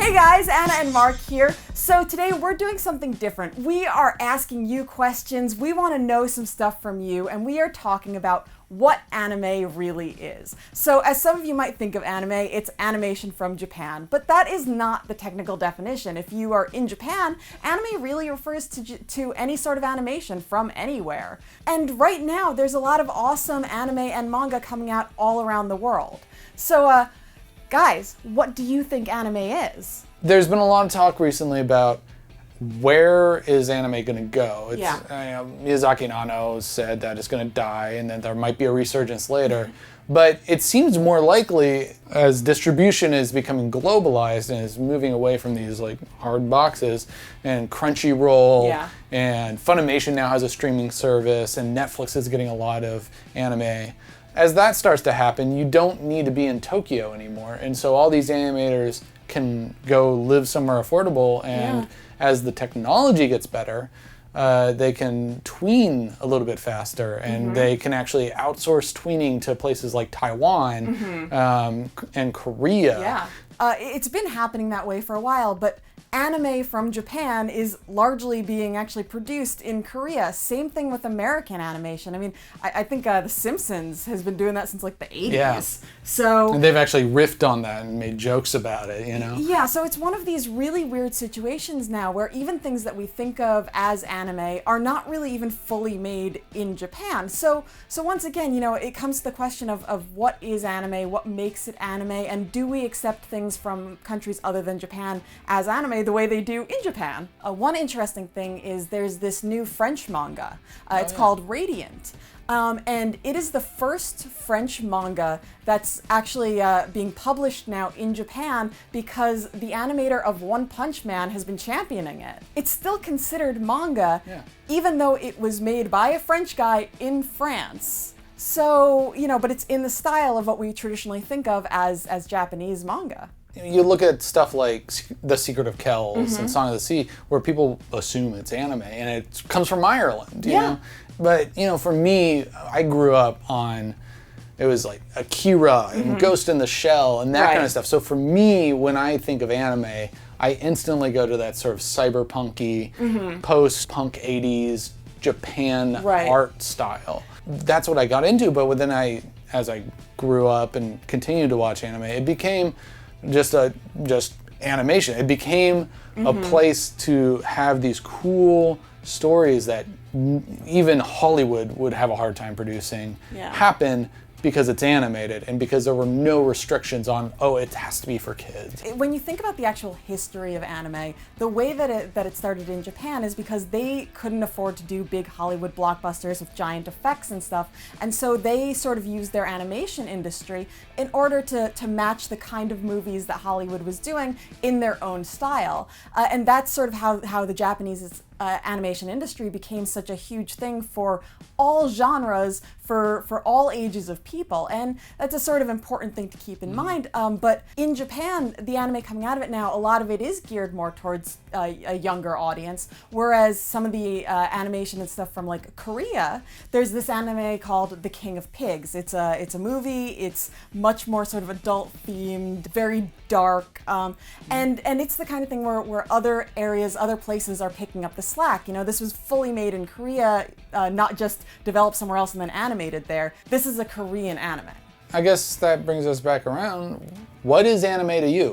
Hey guys, Anna and Mark here. So today we're doing something different. We are asking you questions. We want to know some stuff from you, and we are talking about what anime really is. So as some of you might think of anime, it's animation from Japan, but that is not the technical definition. If you are in Japan, anime really refers to any sort of animation from anywhere. And right now, there's a lot of awesome anime and manga coming out all around the world. So, guys, what do you think anime is? There's been a lot of talk recently about where is anime going to go. Miyazaki and Anno said that it's going to die and that there might be a resurgence later. But it seems more likely, as distribution is becoming globalized and is moving away from these like hard boxes, and Crunchyroll and Funimation now has a streaming service, and Netflix is getting a lot of anime. As that starts to happen, you don't need to be in Tokyo anymore. And so all these animators can go live somewhere affordable, and as the technology gets better, they can tween a little bit faster, and they can actually outsource tweening to places like Taiwan and Korea. Yeah, it's been happening that way for a while, but anime from Japan is largely being actually produced in Korea. Same thing with American animation. I mean, I think The Simpsons has been doing that since like the 80s. Yeah. So and they've actually riffed on that and made jokes about it, you know? Yeah, so it's one of these really weird situations now where even things that we think of as anime are not really even fully made in Japan. So once again, you know, it comes to the question of what is anime, what makes it anime, and do we accept things from countries other than Japan as anime the way they do in Japan? One interesting thing is there's this new French manga. It's called Radiant. And it is the first French manga that's actually being published now in Japan because the animator of One Punch Man has been championing it. It's still considered manga, even though it was made by a French guy in France. So, you know, but it's in the style of what we traditionally think of as Japanese manga. You look at stuff like The Secret of Kells and Song of the Sea, where people assume it's anime, and it comes from Ireland, you know? But, you know, for me, I grew up on, it was like Akira and Ghost in the Shell and that kind of stuff. So for me, when I think of anime, I instantly go to that sort of cyberpunky, post-punk 80s Japan art style. That's what I got into, but then as I grew up and continued to watch anime, it became just animation. It became a place to have these cool stories that even Hollywood would have a hard time producing happen because it's animated and because there were no restrictions on, oh, it has to be for kids. When you think about the actual history of anime, the way that it started in Japan is because they couldn't afford to do big Hollywood blockbusters with giant effects and stuff, and so they sort of used their animation industry in order to match the kind of movies that Hollywood was doing in their own style. And that's sort of how the Japanese animation industry became such a huge thing for all genres, for all ages of people, and that's a sort of important thing to keep in mind. But in Japan, the anime coming out of it now, a lot of it is geared more towards a younger audience, whereas some of the animation and stuff from like Korea, there's this anime called The King of Pigs. It's a movie. It's much more sort of adult themed, very dark, and it's the kind of thing where other areas, other places are picking up the slack. You know, this was fully made in Korea, not just developed somewhere else and then animated there. This is a Korean anime. I guess that brings us back around. What is anime to you?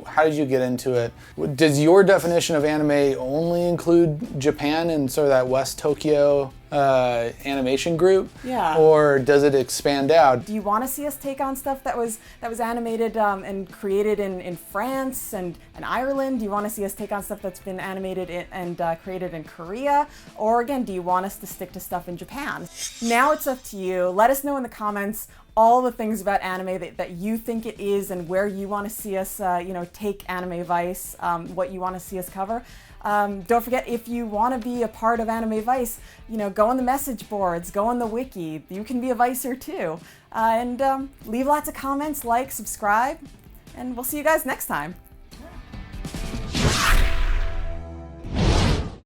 How did you get into it? Does your definition of anime only include Japan and sort of that West Tokyo animation group? Yeah. Or does it expand out? Do you want to see us take on stuff that was animated and created in France and Ireland? Do you want to see us take on stuff that's been animated and created in Korea? Or again, do you want us to stick to stuff in Japan? Now it's up to you. Let us know in the comments all the things about anime that you think it is and where you want to see us, take Anime Vice, what you want to see us cover. Don't forget, if you want to be a part of Anime Vice, go on the message boards, go on the wiki. You can be a Vicer too. And leave lots of comments, like, subscribe, and we'll see you guys next time.